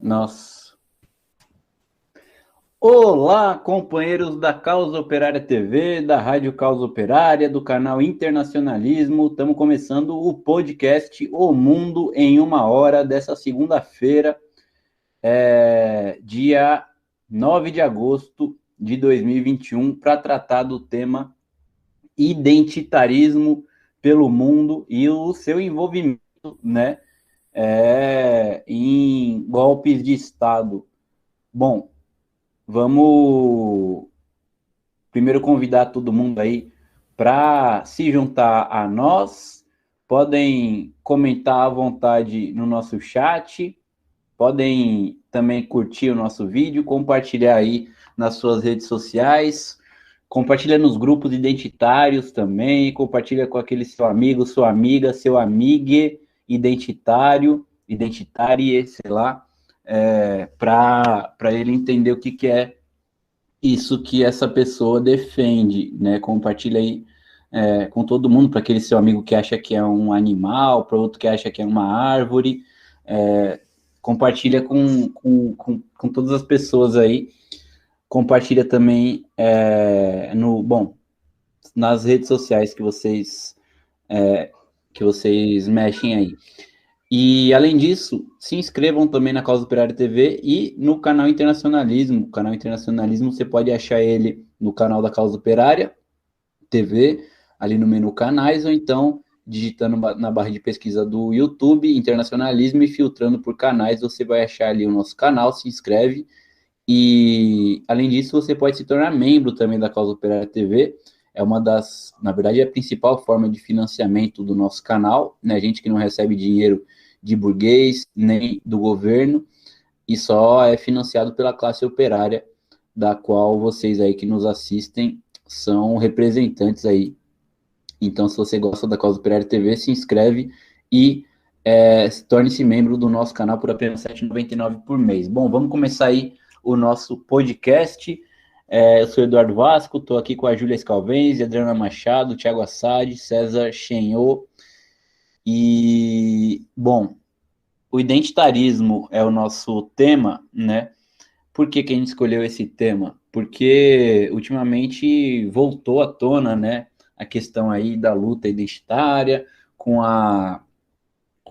Nossa. Olá, companheiros da Causa Operária TV, da Rádio Causa Operária, do canal Internacionalismo. Estamos começando o podcast O Mundo em uma Hora, dessa segunda-feira, dia 9 de agosto de 2021, para tratar do tema identitarismo pelo mundo e o seu envolvimento, né, em golpes de Estado. Bom, vamos primeiro convidar todo mundo aí para se juntar a nós. Podem comentar à vontade no nosso chat, podem também curtir o nosso vídeo, compartilhar aí nas suas redes sociais, compartilha nos grupos identitários também, compartilha com aquele seu amigo, sua amiga, seu amigue identitário, identitária, sei lá, para ele entender o que é isso que essa pessoa defende, né? Compartilha aí com todo mundo, para aquele seu amigo que acha que é um animal, para outro que acha que é uma árvore, compartilha com todas as pessoas aí, compartilha também nas redes sociais que vocês mexem aí. E, além disso, se inscrevam também na Causa Operária TV e no canal Internacionalismo. O canal Internacionalismo, você pode achar ele no canal da Causa Operária TV, ali no menu canais, ou então digitando na barra de pesquisa do YouTube, Internacionalismo, e filtrando por canais, você vai achar ali o nosso canal, se inscreve. E, além disso, você pode se tornar membro também da Causa Operária TV. É uma das, na verdade, é a principal forma de financiamento do nosso canal, né? A gente que não recebe dinheiro de burguês, nem do governo, e só é financiado pela classe operária, da qual vocês aí que nos assistem são representantes aí. Então, se você gosta da Causa Operária TV, se inscreve e torne-se membro do nosso canal por apenas R$ 7,99 por mês. Bom, vamos começar aí o nosso podcast. Eu sou Eduardo Vasco, estou aqui com a Júlia Scalvenzi, Adriana Machado, Thiago Assad, César Chenhot. E, bom, o identitarismo é o nosso tema, né? Por que a gente escolheu esse tema? Porque ultimamente voltou à tona, né, a questão aí da luta identitária, com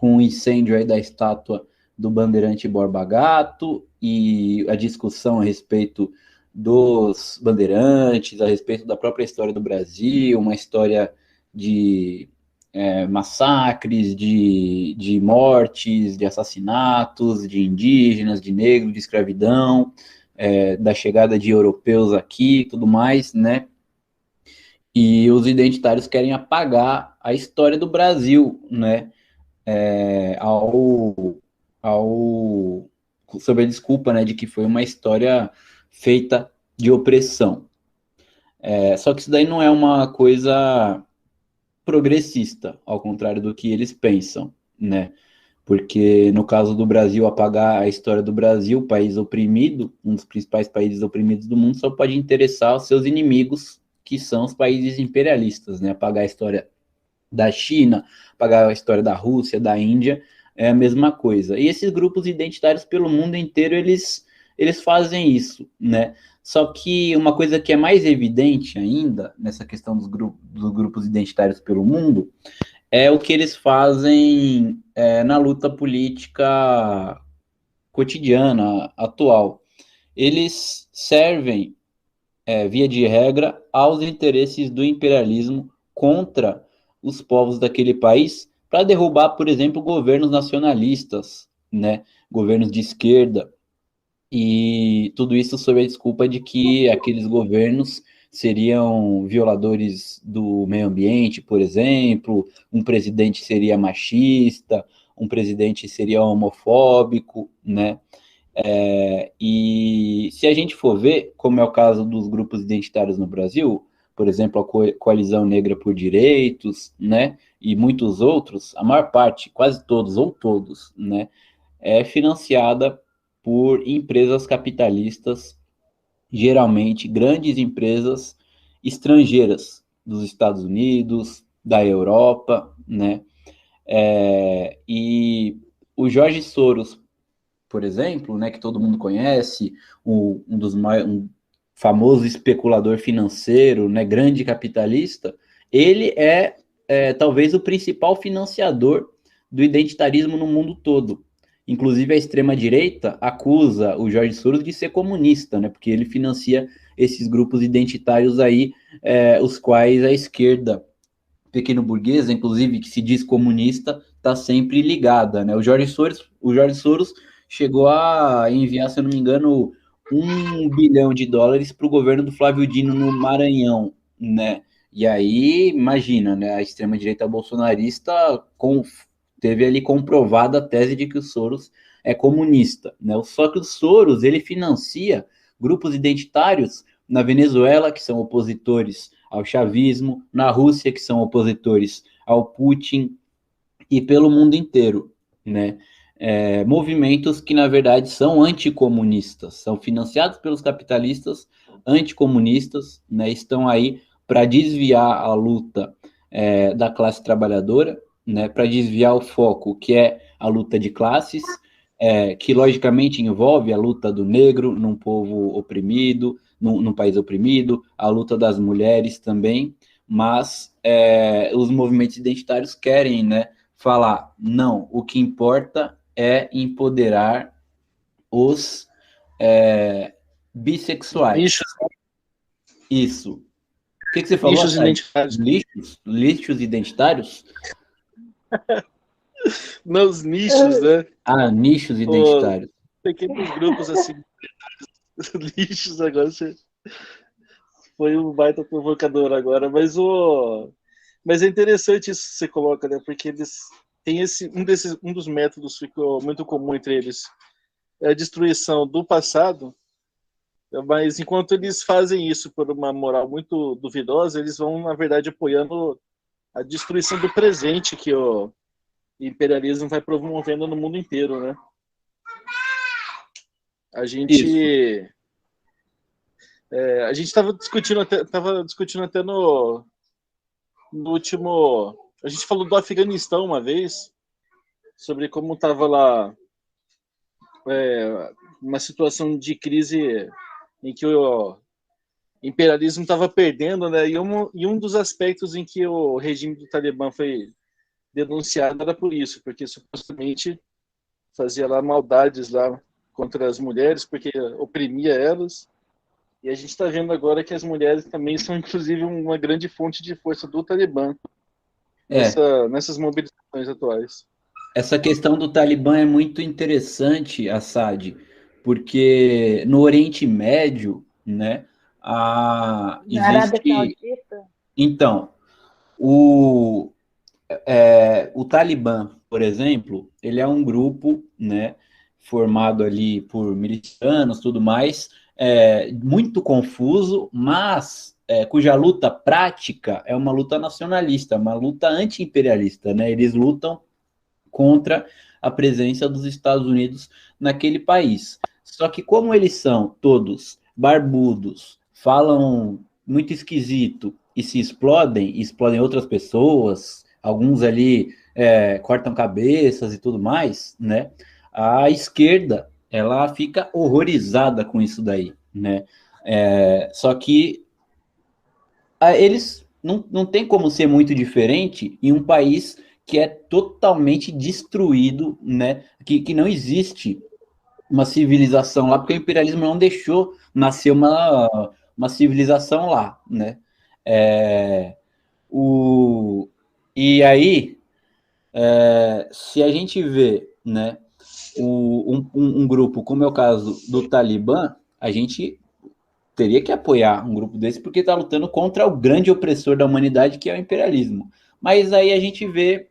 o incêndio aí da estátua do Bandeirante Borba Gato e a discussão a respeito dos bandeirantes, a respeito da própria história do Brasil, uma história de massacres, de mortes, de assassinatos, de indígenas, de negros, de escravidão, da chegada de europeus aqui e tudo mais, né? E os identitários querem apagar a história do Brasil, né? É, ao, ao, Sob a desculpa, né, de que foi uma história feita de opressão. Só que isso daí não é uma coisa progressista, ao contrário do que eles pensam, né? Porque no caso do Brasil, apagar a história do Brasil, país oprimido, um dos principais países oprimidos do mundo, só pode interessar os seus inimigos, que são os países imperialistas, né? Apagar a história da China, apagar a história da Rússia, da Índia, é a mesma coisa. E esses grupos identitários pelo mundo inteiro, eles fazem isso, né? Só que uma coisa que é mais evidente ainda, nessa questão dos grupos identitários pelo mundo, é o que eles fazem na luta política cotidiana, atual. Eles servem, via de regra, aos interesses do imperialismo contra os povos daquele país para derrubar, por exemplo, governos nacionalistas, né? Governos de esquerda, e tudo isso sob a desculpa de que aqueles governos seriam violadores do meio ambiente, por exemplo, um presidente seria machista, um presidente seria homofóbico, né? E se a gente for ver, como é o caso dos grupos identitários no Brasil, por exemplo, a Coalizão Negra por Direitos, né, e muitos outros, a maior parte, quase todos ou todos, né, é financiada por empresas capitalistas, geralmente grandes empresas estrangeiras, dos Estados Unidos, da Europa, né, e o Jorge Soros, por exemplo, né, que todo mundo conhece, um famoso especulador financeiro, né, grande capitalista, ele é talvez o principal financiador do identitarismo no mundo todo. Inclusive, a extrema-direita acusa o Jorge Soros de ser comunista, né, porque ele financia esses grupos identitários aí, os quais a esquerda pequeno-burguesa, inclusive, que se diz comunista, está sempre ligada, né? O Jorge Soros chegou a enviar, se eu não me engano, US$ 1 bilhão para o governo do Flávio Dino no Maranhão, né? E aí, imagina, né? A extrema-direita bolsonarista teve ali comprovada a tese de que o Soros é comunista, né? Só que o Soros, ele financia grupos identitários na Venezuela, que são opositores ao chavismo, na Rússia, que são opositores ao Putin, e pelo mundo inteiro, né? Movimentos que, na verdade, são anticomunistas, são financiados pelos capitalistas anticomunistas, né? Estão aí para desviar a luta da classe trabalhadora, né? Para desviar o foco, que é a luta de classes, que logicamente envolve a luta do negro num povo oprimido, num país oprimido, a luta das mulheres também, mas os movimentos identitários querem, né, falar, não, o que importa é empoderar os bissexuais. Nichos, Isso. O que você falou, nichos Assad? identitários. Lixos identitários? Não, os nichos, né? Ah, nichos Pô, identitários. pequenos grupos assim, lixos agora. Você foi um baita provocador agora, mas é interessante isso que você coloca, né? Porque eles têm um dos métodos ficou muito comum entre eles, é a destruição do passado. Mas enquanto eles fazem isso por uma moral muito duvidosa, eles vão, na verdade, apoiando a destruição do presente que o imperialismo vai promovendo no mundo inteiro, né? A Isso. gente a gente estava discutindo até no último, a gente falou do Afeganistão uma vez sobre como estava lá uma situação de crise em que o imperialismo estava perdendo, né? E um dos aspectos em que o regime do Talibã foi denunciado era por isso, porque supostamente fazia lá maldades lá contra as mulheres, porque oprimia elas. E a gente está vendo agora que as mulheres também são, inclusive, uma grande fonte de força do Talibã É, nessas mobilizações atuais. essa questão do Talibã é muito interessante, Assad, porque no Oriente Médio, né, Na Arábia existe. Saudita? Então, o Talibã, por exemplo, ele é um grupo, né, formado ali por milicianos, tudo mais, muito confuso, mas cuja luta prática é uma luta nacionalista, uma luta anti-imperialista, né? Eles lutam contra a presença dos Estados Unidos naquele país. Só que como eles são todos barbudos, falam muito esquisito e se explodem outras pessoas, alguns ali cortam cabeças e tudo mais, né? A esquerda ela fica horrorizada com isso daí, né? Só que eles não tem como ser muito diferente em um país que é totalmente destruído, né? Que não existe uma civilização lá, porque o imperialismo não deixou nascer uma civilização lá, né? É, o, e aí, se a gente vê, né, um grupo, como é o caso do Talibã, a gente teria que apoiar um grupo desse porque está lutando contra o grande opressor da humanidade, que é o imperialismo. Mas aí a gente vê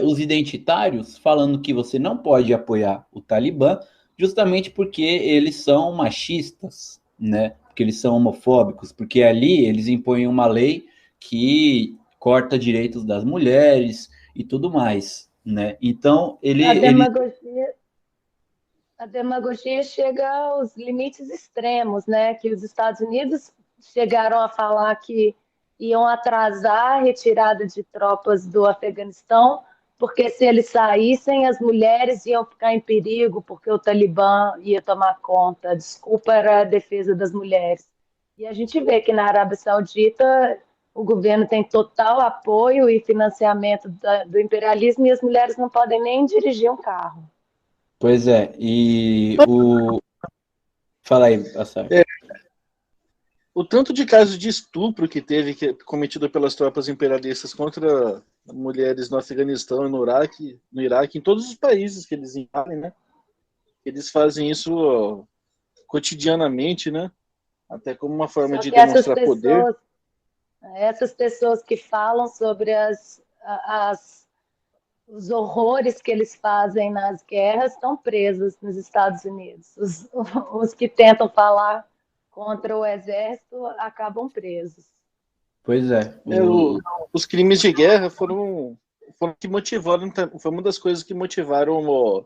os identitários falando que você não pode apoiar o Talibã, justamente porque eles são machistas, né? Porque eles são homofóbicos, porque ali eles impõem uma lei que corta direitos das mulheres e tudo mais, né? Então A ele demagogia, a demagogia chega aos limites extremos, né? Que os Estados Unidos chegaram a falar que iam atrasar a retirada de tropas do Afeganistão porque se eles saíssem, as mulheres iam ficar em perigo, porque o Talibã ia tomar conta. A desculpa era a defesa das mulheres. E a gente vê que na Arábia Saudita o governo tem total apoio e financiamento do imperialismo e as mulheres não podem nem dirigir um carro. Pois é, e o... Fala aí, Assar. O tanto de casos de estupro que teve cometido pelas tropas imperialistas contra mulheres no Afeganistão, no Iraque, em todos os países que eles invadem, né? Eles fazem isso cotidianamente, né? Até como uma forma de demonstrar poder. Essas pessoas que falam sobre os horrores que eles fazem nas guerras estão presos nos Estados Unidos. Os que tentam falar contra o exército acabam presos. Pois é. Os crimes de guerra foram que motivaram, foi uma das coisas que motivaram o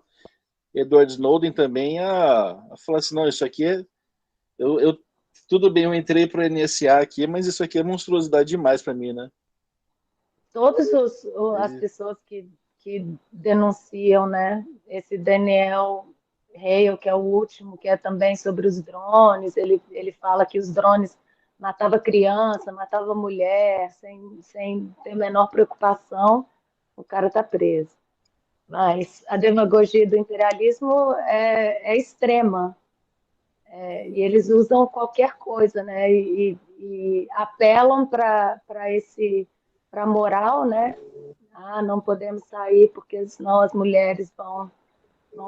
Edward Snowden também a falar assim, não, isso aqui é... tudo bem, eu entrei para o NSA aqui, mas isso aqui é monstruosidade demais para mim, né? Todas as pessoas que denunciam, né? Esse Daniel Hale, que é o último, que é também sobre os drones, ele fala que os drones matavam criança, matavam mulher, sem ter a menor preocupação, o cara está preso. Mas a demagogia do imperialismo é extrema. E eles usam qualquer coisa, né? E apelam para a moral, né? Não podemos sair porque senão as mulheres vão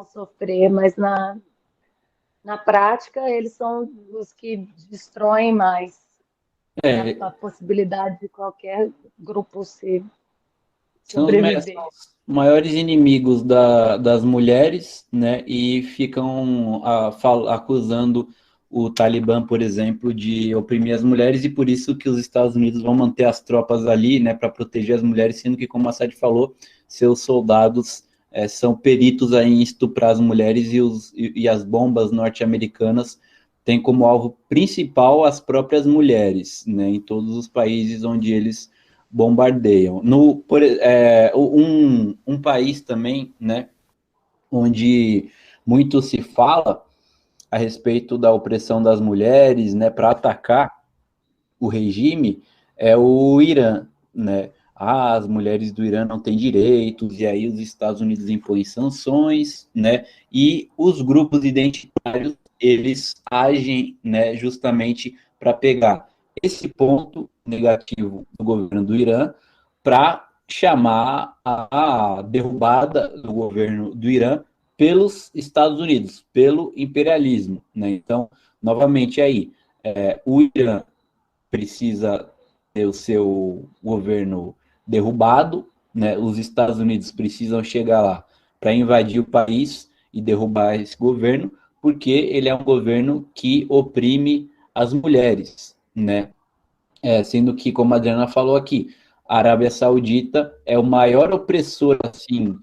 sofrer, mas na prática eles são os que destroem mais a possibilidade de qualquer grupo se sobreviver. São os maiores inimigos das mulheres, né? E ficam acusando o Talibã, por exemplo, de oprimir as mulheres, e por isso que os Estados Unidos vão manter as tropas ali, né, para proteger as mulheres, sendo que, como a Assad falou, seus soldados são peritos em estuprar as mulheres, e as bombas norte-americanas têm como alvo principal as próprias mulheres, né, em todos os países onde eles bombardeiam. Um país também, né, onde muito se fala a respeito da opressão das mulheres, né, para atacar o regime, é o Irã, né? As mulheres do Irã não têm direitos, e aí os Estados Unidos impõem sanções, né? E os grupos identitários, eles agem, né, justamente para pegar esse ponto negativo do governo do Irã para chamar a derrubada do governo do Irã pelos Estados Unidos, pelo imperialismo, né? Então, novamente aí, o Irã precisa ter o seu governo derrubado, né? Os Estados Unidos precisam chegar lá para invadir o país e derrubar esse governo, porque ele é um governo que oprime as mulheres, né? Sendo que, como a Adriana falou aqui, a Arábia Saudita é o maior opressor, assim,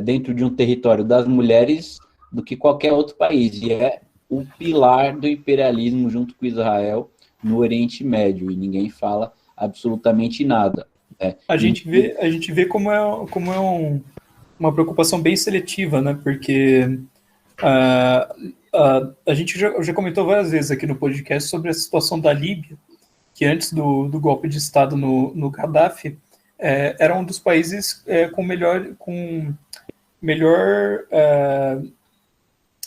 dentro de um território das mulheres do que qualquer outro país, e é o pilar do imperialismo junto com Israel no Oriente Médio, e ninguém fala absolutamente nada. A gente vê como é uma preocupação bem seletiva, né? Porque a gente já comentou várias vezes aqui no podcast sobre a situação da Líbia, que antes do golpe de Estado no Gaddafi, era um dos países com melhor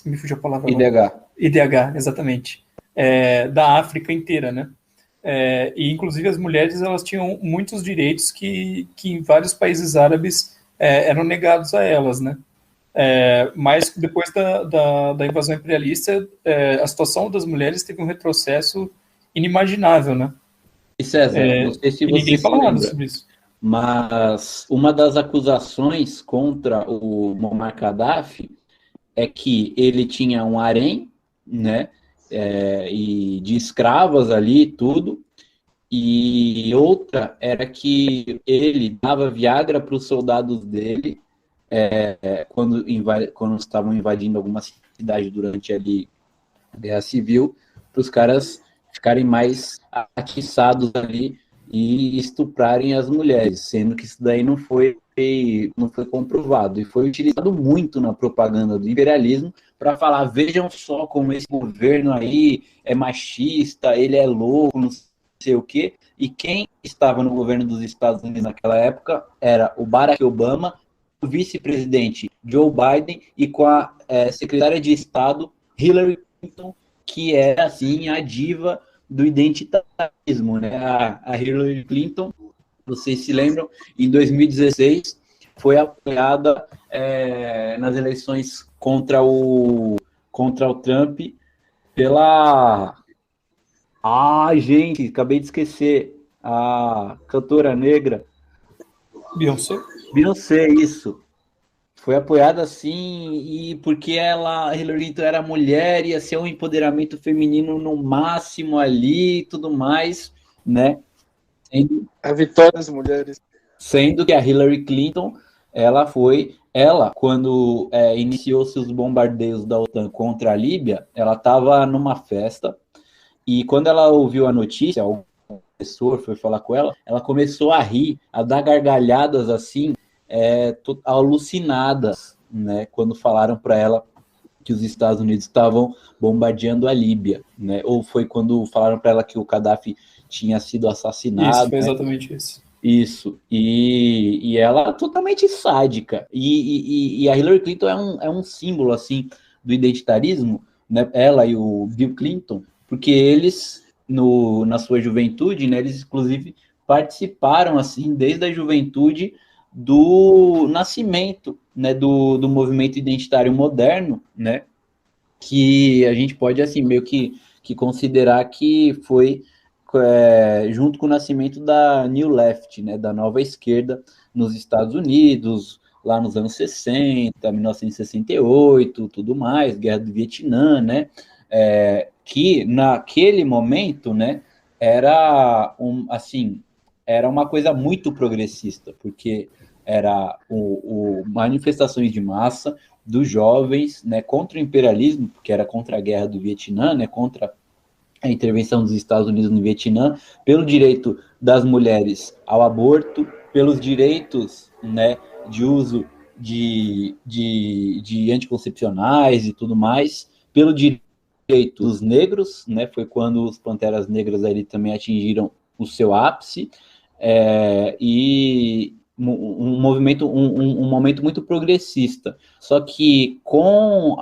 me fugiu a palavra agora. IDH, exatamente. Da África inteira, né? E inclusive as mulheres, elas tinham muitos direitos que em vários países árabes eram negados a elas, né? Mas depois da invasão imperialista, a situação das mulheres teve um retrocesso inimaginável, né? E César, não sei se você ninguém fala lembra, nada sobre isso. Mas uma das acusações contra o Muammar Gaddafi é que ele tinha um harém, né, e de escravas ali e tudo, e outra era que ele dava Viagra para os soldados dele quando estavam invadindo alguma cidade durante ali a Guerra Civil, para os caras ficarem mais atiçados ali e estuprarem as mulheres, sendo que isso daí não foi não foi comprovado, e foi utilizado muito na propaganda do imperialismo para falar, vejam só como esse governo aí é machista, ele é louco, não sei o quê, e quem estava no governo dos Estados Unidos naquela época era o Barack Obama, o vice-presidente Joe Biden e com a secretária de Estado Hillary Clinton, que era, assim, a diva do identitarismo, né? A Hillary Clinton, vocês se lembram, em 2016 foi apoiada nas eleições contra o Trump pela... gente, acabei de esquecer, a cantora negra Beyoncé, isso. Foi apoiada assim, e porque a Hillary Clinton era mulher, ia ser um empoderamento feminino no máximo ali e tudo mais, né? A vitória das mulheres. Sendo que a Hillary Clinton, quando iniciou-se os bombardeios da OTAN contra a Líbia, ela estava numa festa, e quando ela ouviu a notícia, o professor foi falar com ela, ela começou a rir, a dar gargalhadas assim, alucinadas, né, quando falaram para ela que os Estados Unidos estavam bombardeando a Líbia, né, ou foi quando falaram para ela que o Gaddafi tinha sido assassinado. Isso, foi exatamente isso. Isso, e ela totalmente sádica, e a Hillary Clinton é um símbolo, assim, do identitarismo, né, ela e o Bill Clinton, porque eles, na sua juventude, né, eles inclusive participaram, assim, desde a juventude, do nascimento, né, do movimento identitário moderno, né, que a gente pode, assim, meio que considerar que foi junto com o nascimento da New Left, né, da nova esquerda nos Estados Unidos, lá nos anos 60, 1968, tudo mais, Guerra do Vietnã, né, que naquele momento, né, era uma coisa muito progressista, porque era manifestações de massa dos jovens, né, contra o imperialismo, porque era contra a Guerra do Vietnã, né, contra a intervenção dos Estados Unidos no Vietnã, pelo direito das mulheres ao aborto, pelos direitos, né, de uso de anticoncepcionais e tudo mais, pelo direito dos negros, né, foi quando os Panteras Negras ali também atingiram o seu ápice, e um momento muito progressista. Só que com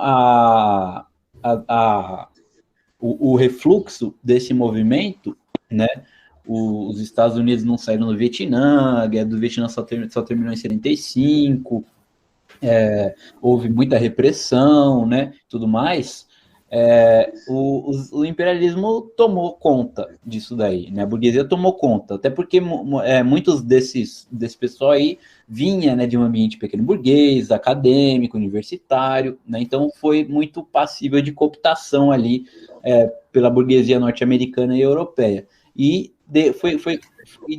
o refluxo desse movimento, né, os Estados Unidos não saíram do Vietnã, a Guerra do Vietnã só terminou em 75, houve muita repressão, né, tudo mais, o imperialismo tomou conta disso daí, né? A burguesia tomou conta, até porque muitos desse pessoal aí vinha, né, de um ambiente pequeno burguês, acadêmico, universitário, né? Então foi muito passível de cooptação ali pela burguesia norte-americana e europeia. E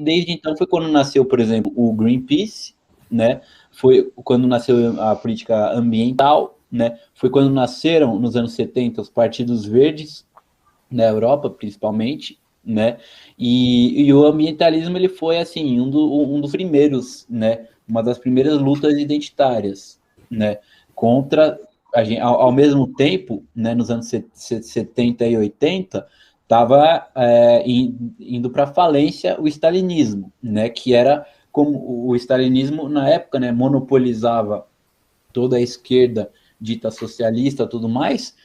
desde então foi quando nasceu, por exemplo, o Greenpeace, né? Foi quando nasceu a política ambiental, né? Foi quando nasceram, nos anos 70, os partidos verdes, na Europa, principalmente, né? E o ambientalismo, ele foi, assim, um dos primeiros, né? Uma das primeiras lutas identitárias, né? Contra, ao mesmo tempo, né? Nos anos 70 e 80, estava indo para falência o stalinismo, né? Que era como o stalinismo, na época, né? Monopolizava toda a esquerda dita socialista, tudo mais,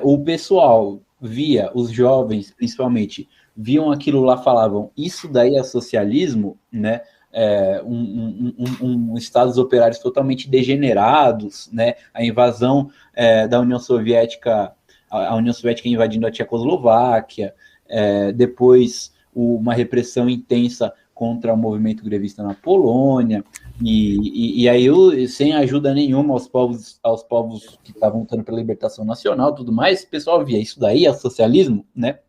o pessoal via, os jovens principalmente, viam aquilo lá, falavam, isso daí é socialismo, né? Estados operários totalmente degenerados, né? A invasão da União Soviética, a União Soviética invadindo a Tchecoslováquia, depois uma repressão intensa contra o movimento grevista na Polônia, e aí, sem ajuda nenhuma aos povos que estavam lutando pela libertação nacional, tudo mais, o pessoal via isso daí, é socialismo, né?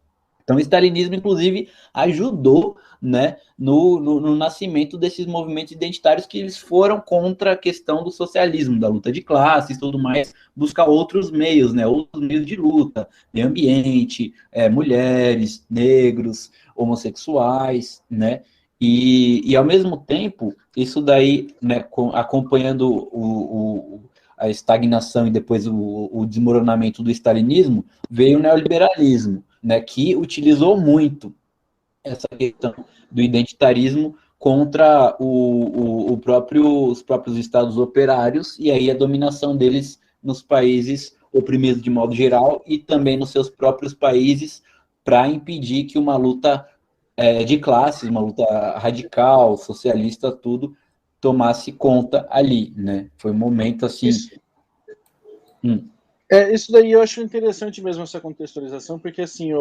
Então, o stalinismo, inclusive, ajudou, né, no nascimento desses movimentos identitários, que eles foram contra a questão do socialismo, da luta de classes, tudo mais, buscar outros meios, né, outros meios de luta, meio ambiente, mulheres, negros, homossexuais, né? E ao mesmo tempo, isso daí, né, acompanhando a estagnação e depois o desmoronamento do stalinismo, veio o neoliberalismo, né, que utilizou muito essa questão do identitarismo contra os próprios estados operários, e aí a dominação deles nos países oprimidos de modo geral e também nos seus próprios países, para impedir que uma luta de classes, uma luta radical, socialista, tudo, tomasse conta ali, né? Foi um momento assim... Isso daí eu acho interessante mesmo, essa contextualização, porque assim,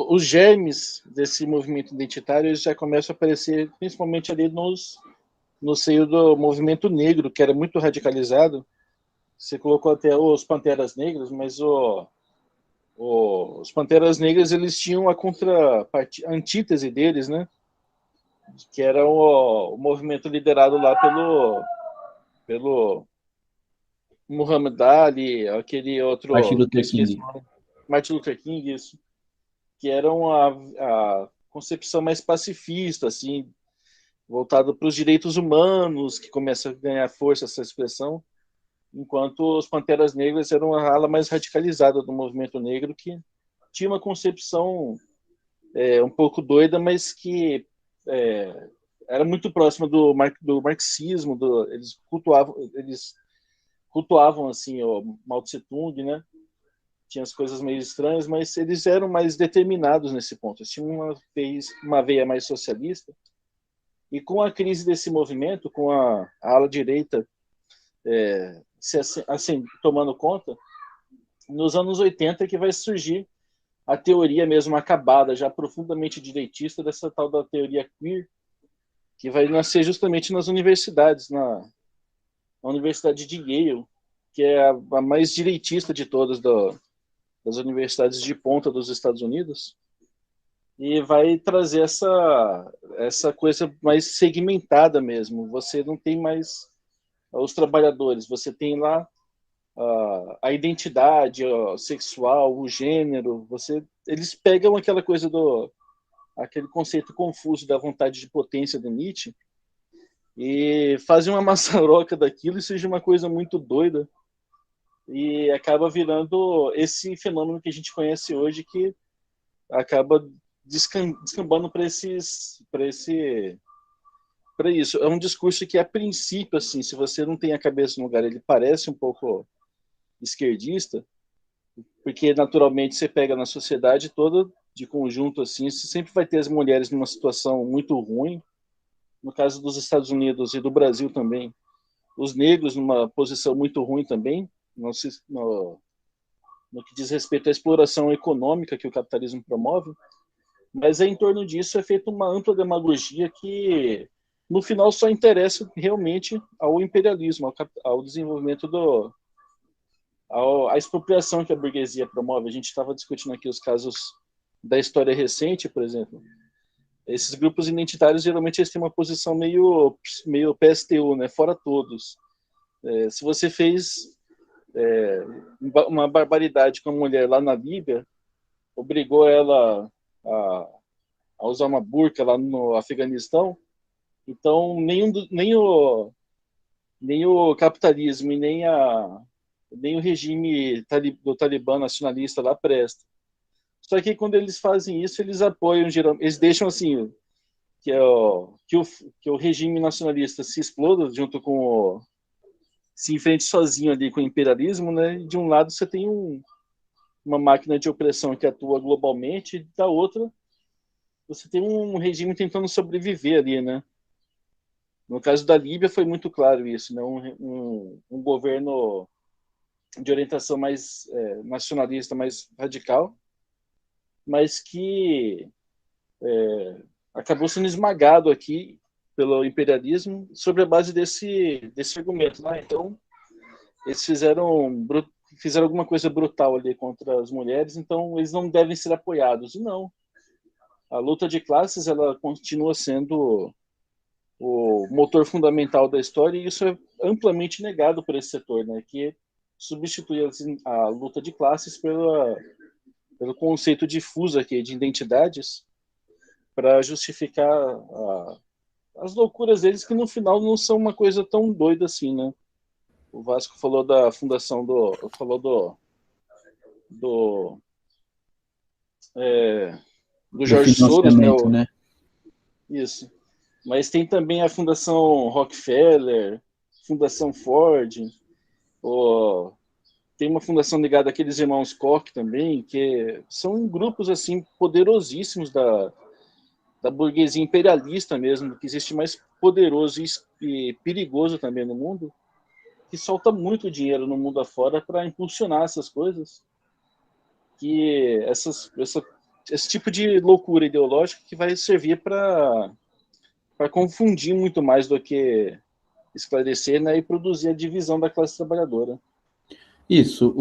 os germes desse movimento identitário eles já começam a aparecer principalmente ali no seio do movimento negro, que era muito radicalizado. Você colocou até os Panteras Negras, mas os Panteras Negras eles tinham a antítese deles, né? Que era o movimento liderado lá pelo Muhammad Ali, aquele outro... Martin Luther King. Martin Luther King, isso. Que eram a concepção mais pacifista, assim, voltada para os direitos humanos, que começa a ganhar força essa expressão, enquanto os Panteras Negras eram a ala mais radicalizada do movimento negro, que tinha uma concepção um pouco doida, mas que era muito próxima do marxismo, eles cultuavam assim, o Mao Tse Tung, né? Tinha as coisas meio estranhas, mas eles eram mais determinados nesse ponto. Eles tinham uma veia mais socialista. E com a crise desse movimento, com a ala direita tomando conta, nos anos 80 que vai surgir a teoria mesmo acabada, já profundamente direitista, dessa tal da teoria queer, que vai nascer justamente nas universidades, na Universidade de Yale, que é a mais direitista de todas das universidades de ponta dos Estados Unidos, e vai trazer essa coisa mais segmentada mesmo. Você não tem mais os trabalhadores, você tem lá a identidade sexual, o gênero, eles pegam aquela coisa aquele conceito confuso da vontade de potência do Nietzsche e fazem uma maçaroca daquilo e surge uma coisa muito doida e acaba virando esse fenômeno que a gente conhece hoje, que acaba descambando para isso. É um discurso que, a princípio, assim, se você não tem a cabeça no lugar, ele parece um pouco esquerdista, porque naturalmente você pega na sociedade toda de conjunto, assim, você sempre vai ter as mulheres numa situação muito ruim. No caso dos Estados Unidos e do Brasil também, os negros numa posição muito ruim também, no que diz respeito à exploração econômica que o capitalismo promove. Mas em torno disso é feita uma ampla demagogia que, no final, só interessa realmente ao imperialismo, ao desenvolvimento à expropriação que a burguesia promove. A gente estava discutindo aqui os casos da história recente, por exemplo. Esses grupos identitários, geralmente, eles têm uma posição meio PSTU, né? Fora todos. Se você fez uma barbaridade com a mulher lá na Líbia, obrigou ela a usar uma burca lá no Afeganistão, então nem o capitalismo e nem o regime do Talibã nacionalista lá presta. Só que quando eles fazem isso, eles apoiam, eles deixam assim que o regime nacionalista se exploda junto com se enfrente sozinho ali com o imperialismo, né? De um lado você tem uma máquina de opressão que atua globalmente, da outra você tem um regime tentando sobreviver ali, né? No caso da Líbia foi muito claro isso, né? Um governo de orientação mais nacionalista, mais radical, mas que acabou sendo esmagado aqui pelo imperialismo sobre a base desse argumento, né? Então eles fizeram alguma coisa brutal ali contra as mulheres, então eles não devem ser apoiados. E não. A luta de classes, ela continua sendo o motor fundamental da história, e isso é amplamente negado por esse setor, né? Que substitui a luta de classes pelo conceito difuso aqui de identidades, para justificar as loucuras deles, que no final não são uma coisa tão doida assim, né? O Vasco falou da fundação do Do Jorge Soros, né? financiamento, né? Isso. Mas tem também a Fundação Rockefeller, Fundação Ford, tem uma fundação ligada àqueles irmãos Koch também, que são grupos assim poderosíssimos da burguesia imperialista mesmo, que existe mais poderoso e perigoso também no mundo, que solta muito dinheiro no mundo afora para impulsionar essas coisas, que esse tipo de loucura ideológica que vai servir para confundir muito mais do que esclarecer, né, e produzir a divisão da classe trabalhadora. Isso,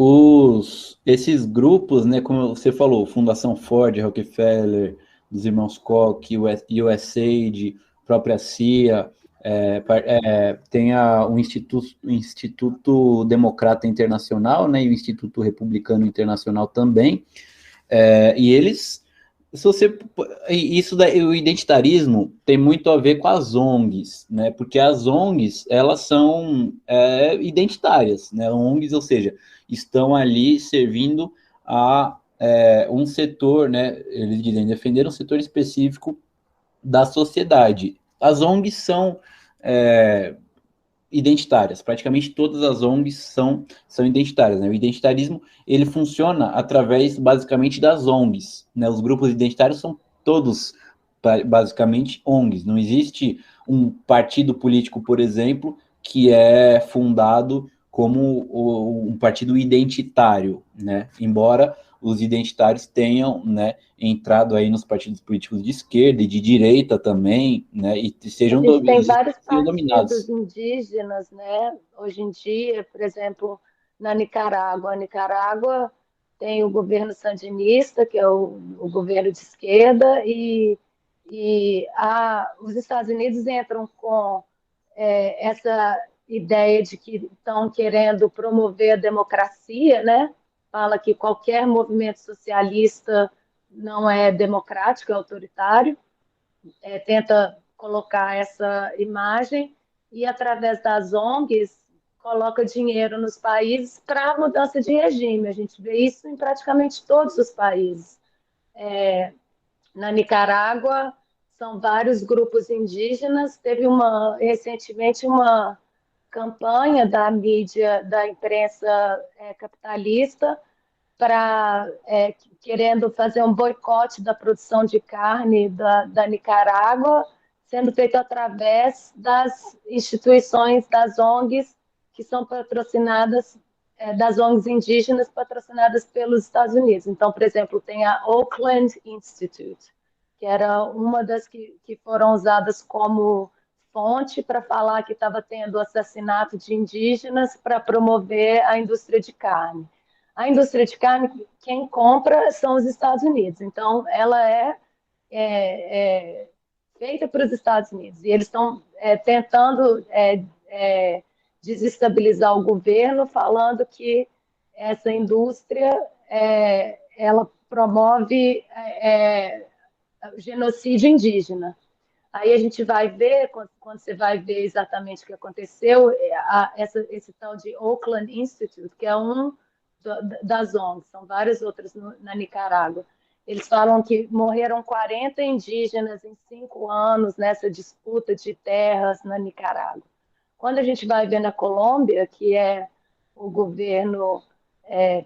esses grupos, né, como você falou, Fundação Ford, Rockefeller, dos irmãos Koch, USAID, própria CIA, tem o Instituto Democrata Internacional, né, e o Instituto Republicano Internacional também, e eles, se você, isso daí, o identitarismo tem muito a ver com as ONGs, né, porque as ONGs, elas são identitárias, né, ONGs, ou seja, estão ali servindo a um setor, né, eles dizem, defender um setor específico da sociedade. As ONGs são identitárias, praticamente todas as ONGs são identitárias, né? O identitarismo, ele funciona através, basicamente, das ONGs, né? Os grupos identitários são todos, basicamente, ONGs, não existe um partido político, por exemplo, que é fundado como um partido identitário, né? Embora os identitários tenham, né, entrado aí nos partidos políticos de esquerda e de direita também, né, e A gente tem vários dominados. partidos indígenas, né? Hoje em dia, por exemplo, na Nicarágua. A Nicarágua tem o governo sandinista, que é o governo de esquerda, os Estados Unidos entram com essa ideia de que estão querendo promover a democracia, né? Fala que qualquer movimento socialista não é democrático, é autoritário, tenta colocar essa imagem e, através das ONGs, coloca dinheiro nos países para mudança de regime. A gente vê isso em praticamente todos os países. Na Nicarágua, são vários grupos indígenas. Teve recentemente uma campanha da mídia, da imprensa capitalista, querendo fazer um boicote da produção de carne da Nicarágua, sendo feito através das instituições, das ONGs, que são patrocinadas, das ONGs indígenas patrocinadas pelos Estados Unidos. Então, por exemplo, tem a Oakland Institute, que era uma das que foram usadas como fonte para falar que estava tendo assassinato de indígenas para promover a indústria de carne. A indústria de carne, quem compra são os Estados Unidos. Então, ela é feita para os Estados Unidos. E eles estão tentando desestabilizar o governo, falando que essa indústria ela promove genocídio indígena. Aí a gente vai ver, quando você vai ver exatamente o que aconteceu, esse tal de Oakland Institute, que é das ONGs, são várias outras na Nicarágua. Eles falam que morreram 40 indígenas em 5 anos nessa disputa de terras na Nicarágua. Quando a gente vai ver na Colômbia, que é o governo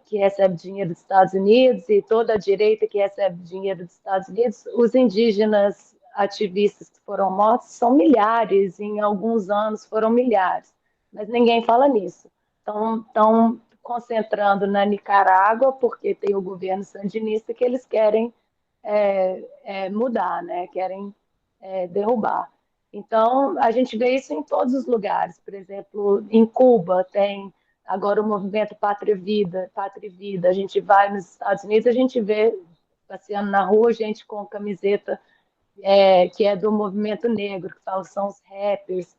que recebe dinheiro dos Estados Unidos e toda a direita que recebe dinheiro dos Estados Unidos, os indígenas ativistas que foram mortos são milhares, em alguns anos foram milhares, mas ninguém fala nisso. Estão concentrando na Nicarágua, porque tem o governo sandinista que eles querem mudar, né? Querem derrubar. Então, a gente vê isso em todos os lugares. Por exemplo, em Cuba tem agora o movimento Pátria e Vida. A gente vai nos Estados Unidos, a gente vê passeando na rua gente com camiseta que é do movimento negro, que são os rappers,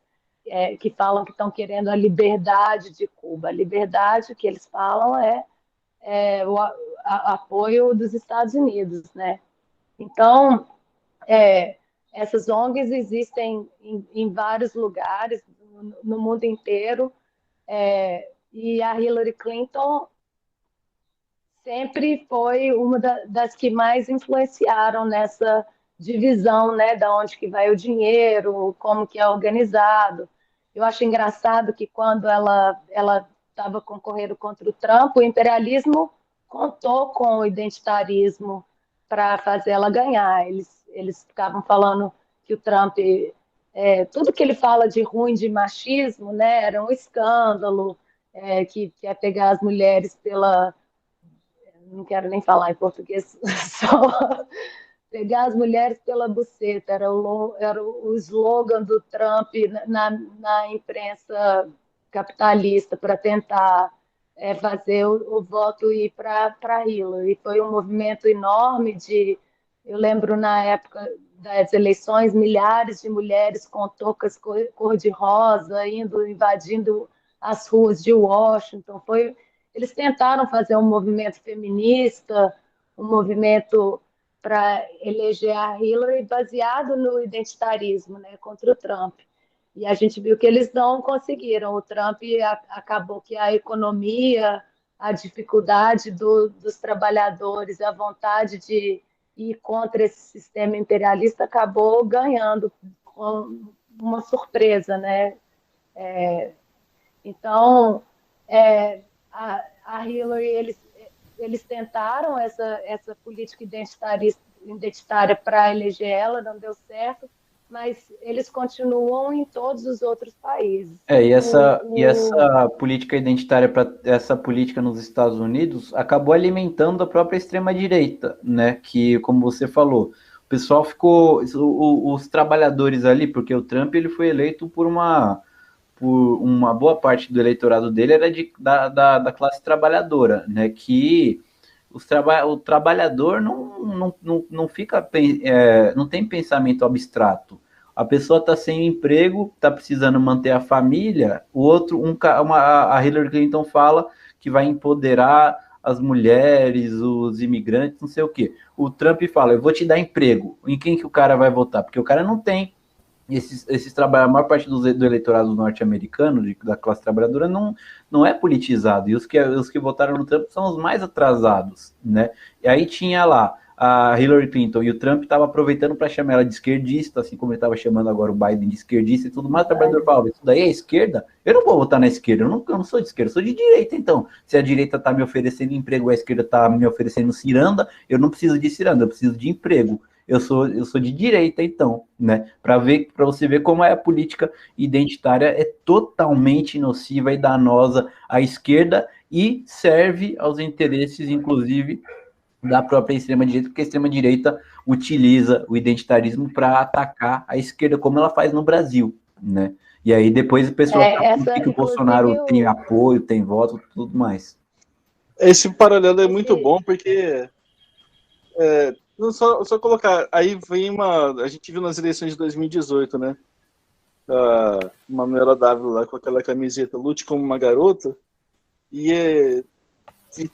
que falam que estão querendo a liberdade de Cuba. A liberdade que eles falam é o apoio dos Estados Unidos, né? Então, essas ONGs existem em vários lugares, no mundo inteiro, e a Hillary Clinton sempre foi uma das que mais influenciaram nessa divisão, né, da onde que vai o dinheiro, como que é organizado. Eu acho engraçado que quando ela estava concorrendo contra o Trump, o imperialismo contou com o identitarismo para fazer ela ganhar. Eles ficavam falando que o Trump, tudo que ele fala de ruim, de machismo, né, era um escândalo, que é pegar as mulheres pela... Não quero nem falar em português, só pegar as mulheres pela buceta, era o slogan do Trump na imprensa capitalista para tentar fazer o voto ir para Hillary. Foi um movimento enorme eu lembro na época das eleições, milhares de mulheres com toucas cor-de-rosa invadindo as ruas de Washington. Eles tentaram fazer um movimento feminista, um movimento para eleger a Hillary baseado no identitarismo, né, contra o Trump. E a gente viu que eles não conseguiram. O Trump acabou que a economia, a dificuldade dos trabalhadores, a vontade de ir contra esse sistema imperialista acabou ganhando com uma surpresa, né? Então, a Hillary, eles tentaram essa política identitária para eleger ela, não deu certo, mas eles continuam em todos os outros países. E essa política identitária, essa política nos Estados Unidos, acabou alimentando a própria extrema-direita, né? Que, como você falou, o pessoal ficou... Os trabalhadores ali, porque o Trump ele foi eleito por uma boa parte do eleitorado dele era da classe trabalhadora, né? Que o trabalhador não fica, não tem pensamento abstrato. A pessoa está sem emprego, está precisando manter a família. A Hillary Clinton fala que vai empoderar as mulheres, os imigrantes, não sei o quê. O Trump fala, eu vou te dar emprego. Em quem que o cara vai votar? Porque o cara não tem. A maior parte do eleitorado norte-americano, da classe trabalhadora, não é politizado. E os que votaram no Trump são os mais atrasados, né? E aí tinha lá a Hillary Clinton e o Trump estava aproveitando para chamar ela de esquerdista, assim como ele estava chamando agora o Biden de esquerdista e tudo mais. O trabalhador falava, isso daí é esquerda? Eu não vou votar na esquerda, eu não sou de esquerda, eu sou de direita, então. Se a direita está me oferecendo emprego, a esquerda está me oferecendo ciranda, eu não preciso de ciranda, eu preciso de emprego. Eu sou de direita, então, né? Para você ver como a política identitária é totalmente nociva e danosa à esquerda e serve aos interesses, inclusive, da própria extrema-direita, porque a extrema-direita utiliza o identitarismo para atacar a esquerda, como ela faz no Brasil, né? E aí depois o pessoal fala que o Bolsonaro tem apoio, tem voto, tudo mais. Esse paralelo é muito bom, porque... Só colocar, aí vem a gente viu nas eleições de 2018, né? A Manuela Dávila lá com aquela camiseta Lute como uma garota, e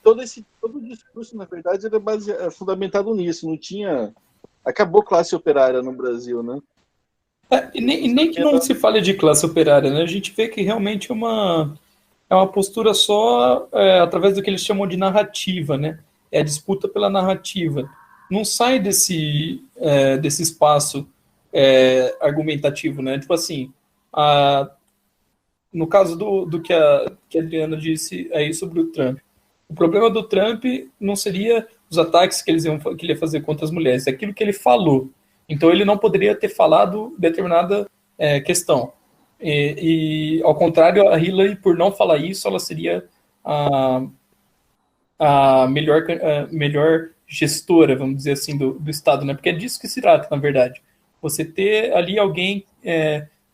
todo o discurso, na verdade, é fundamentado nisso, não tinha... Acabou classe operária no Brasil, né? E nem que não se fale de classe operária, né? A gente vê que realmente é uma postura só através do que eles chamam de narrativa, né? É a disputa pela narrativa. Não sai desse espaço argumentativo, né? Tipo assim, no caso do que a Adriana disse aí sobre o Trump, o problema do Trump não seria os ataques que ele ia fazer contra as mulheres, é aquilo que ele falou. Então ele não poderia ter falado determinada questão. E ao contrário, a Hillary, por não falar isso, ela seria a melhor gestora, vamos dizer assim, do Estado, né? Porque é disso que se trata, na verdade. Você ter ali alguém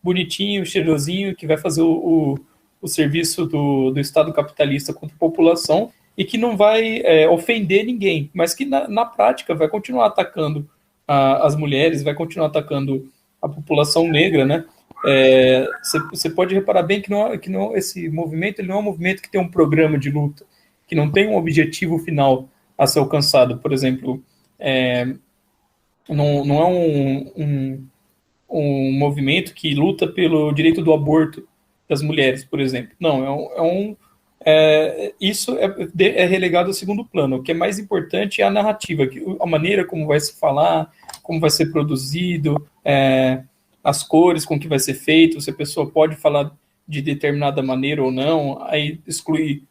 bonitinho, cheirosinho, que vai fazer o serviço do Estado capitalista contra a população e que não vai ofender ninguém, mas que na prática vai continuar atacando as mulheres, vai continuar atacando a população negra, né? Você pode reparar bem que não, esse movimento ele não é um movimento que tem um programa de luta, que não tem um objetivo final a ser alcançado. Por exemplo, Não é um movimento que luta pelo direito do aborto das mulheres, por exemplo. Não, isso é relegado ao segundo plano. O que é mais importante é a narrativa, a maneira como vai se falar, como vai ser produzido, as cores com que vai ser feito, se a pessoa pode falar de determinada maneira ou não, aí exclui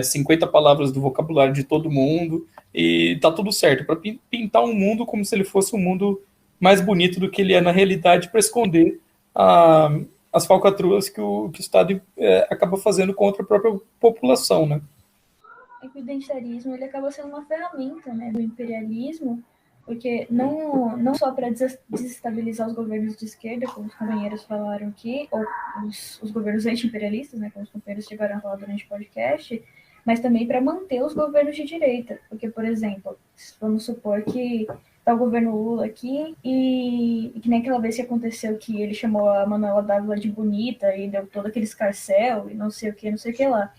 50 palavras do vocabulário de todo mundo, e tá tudo certo, para pintar um mundo como se ele fosse um mundo mais bonito do que ele é na realidade, para esconder as falcatruas que o Estado acaba fazendo contra a própria população, né? É que o identitarismo ele acaba sendo uma ferramenta, né, do imperialismo, porque não só para desestabilizar os governos de esquerda, como os companheiros falaram aqui, ou os governos anti-imperialistas, né, como os companheiros chegaram a falar durante o podcast, mas também para manter os governos de direita. Porque, por exemplo, vamos supor que está o governo Lula aqui e que nem aquela vez que aconteceu que ele chamou a Manuela Dávila de bonita e deu todo aquele escarcéu e não sei o que lá.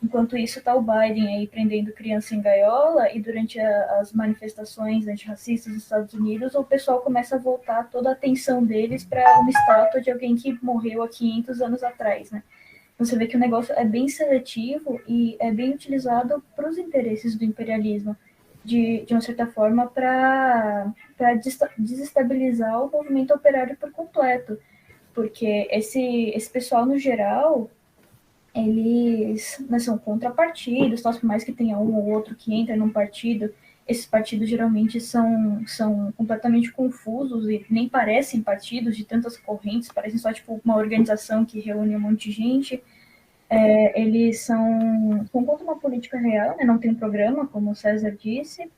Enquanto isso, está o Biden aí prendendo criança em gaiola e durante as manifestações antirracistas nos Estados Unidos, o pessoal começa a voltar toda a atenção deles para uma estátua de alguém que morreu há 500 anos atrás, né? Você vê que o negócio é bem seletivo e é bem utilizado para os interesses do imperialismo, de uma certa forma, para desestabilizar o movimento operário por completo. Porque esse pessoal, no geral, eles são contrapartidos, por mais que tenha um ou outro que entra num partido, esses partidos geralmente são completamente confusos e nem parecem partidos de tantas correntes, parecem só tipo uma organização que reúne um monte de gente. Eles são contra uma política real, né? Não tem um programa, como o César disse,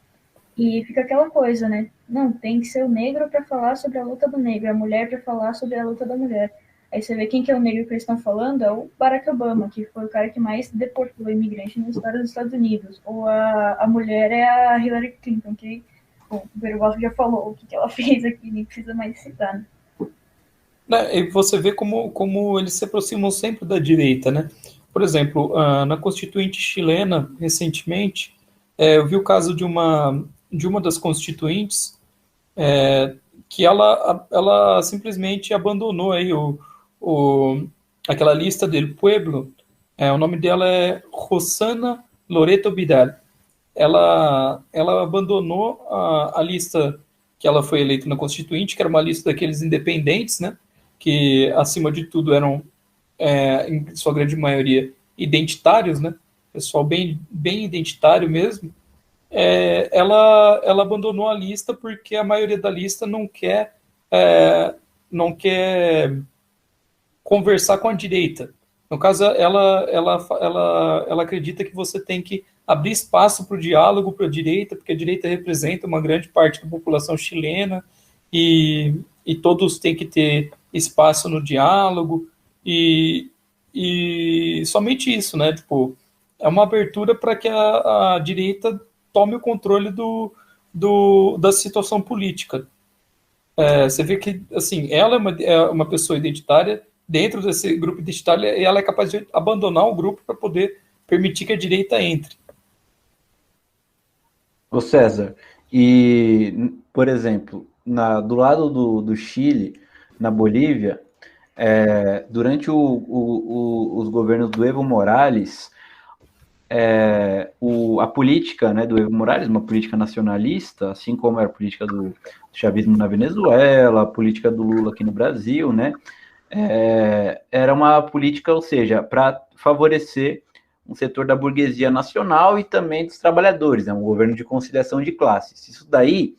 e fica aquela coisa, né? Não, tem que ser o negro para falar sobre a luta do negro, a mulher para falar sobre a luta da mulher. Aí você vê quem que é o negro que eles estão falando, é o Barack Obama, que foi o cara que mais deportou imigrante na história dos Estados Unidos. Ou a mulher é a Hillary Clinton, que o Bergoglio já falou o que ela fez aqui, nem precisa mais citar, né? E você vê como eles se aproximam sempre da direita, né? Por exemplo, na Constituinte chilena, recentemente, eu vi o caso de uma das constituintes que ela simplesmente abandonou aí aquela lista del pueblo. O nome dela é Rosana Loreto Vidal. Ela abandonou a lista que ela foi eleita na Constituinte, que era uma lista daqueles independentes, né? Que, acima de tudo, eram, em sua grande maioria, identitários, né? Pessoal bem identitário mesmo. Ela abandonou a lista porque a maioria da lista não quer conversar com a direita. No caso, ela acredita que você tem que abrir espaço para o diálogo para a direita, porque a direita representa uma grande parte da população chilena e todos têm que ter espaço no diálogo e somente isso, né? Tipo, é uma abertura para que a direita tome o controle da situação política. Você vê que, assim, ela é uma pessoa identitária dentro desse grupo identitário e ela é capaz de abandonar o grupo para poder permitir que a direita entre. Ô César, e, por exemplo, do lado do Chile, na Bolívia, durante os governos do Evo Morales, a política, né, do Evo Morales, uma política nacionalista, assim como era a política do chavismo na Venezuela, a política do Lula aqui no Brasil, né, era uma política, ou seja, para favorecer um setor da burguesia nacional e também dos trabalhadores, um governo de conciliação de classes. Isso daí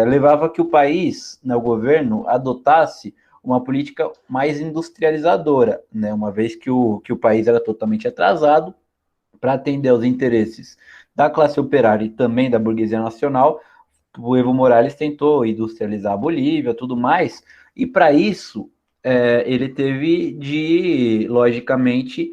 levava a que o país, né, o governo, adotasse uma política mais industrializadora, né, uma vez que o país era totalmente atrasado para atender aos interesses da classe operária e também da burguesia nacional. O Evo Morales tentou industrializar a Bolívia, tudo mais, e para isso ele teve de, logicamente,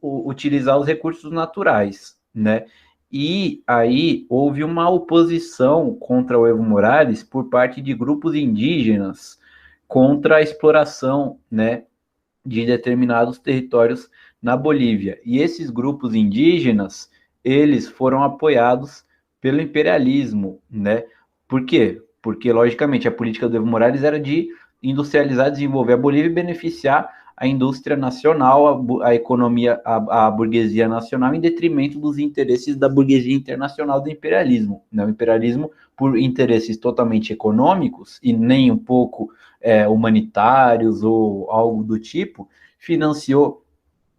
utilizar os recursos naturais, né? E aí houve uma oposição contra o Evo Morales por parte de grupos indígenas contra a exploração, né, de determinados territórios na Bolívia. E esses grupos indígenas, eles foram apoiados pelo imperialismo, né? Por quê? Porque, logicamente, a política do Evo Morales era de industrializar, desenvolver a Bolívia e beneficiar a indústria nacional, a economia, a burguesia nacional, em detrimento dos interesses da burguesia internacional do imperialismo. Né? O imperialismo, por interesses totalmente econômicos e nem um pouco humanitários ou algo do tipo, financiou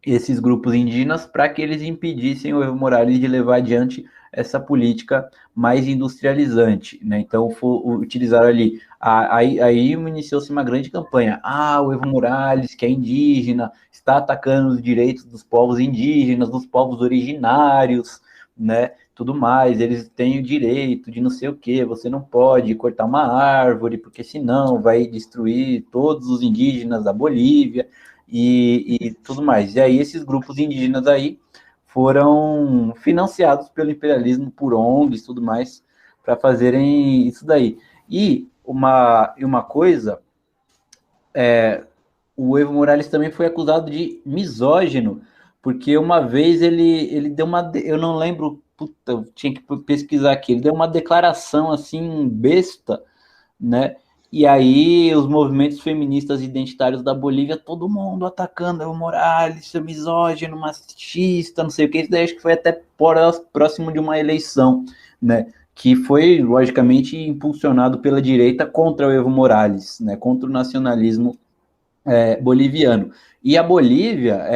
esses grupos indígenas para que eles impedissem o Evo Morales de levar adiante essa política mais industrializante, né? Então, utilizaram ali, aí iniciou-se uma grande campanha. O Evo Morales, que é indígena, está atacando os direitos dos povos indígenas, dos povos originários, né? Tudo mais, eles têm o direito de não sei o que, você não pode cortar uma árvore, porque senão vai destruir todos os indígenas da Bolívia, e tudo mais. E aí esses grupos indígenas aí foram financiados pelo imperialismo por ONGs e tudo mais para fazerem isso daí. E uma coisa, o Evo Morales também foi acusado de misógino, porque uma vez ele deu eu não lembro, puta, eu tinha que pesquisar aqui, ele deu uma declaração assim besta, né? E aí os movimentos feministas identitários da Bolívia, todo mundo atacando Evo Morales, misógino, machista, não sei o que, isso daí acho que foi até próximo de uma eleição, né? Que foi, logicamente, impulsionado pela direita contra o Evo Morales, né? Contra o nacionalismo boliviano. E a Bolívia,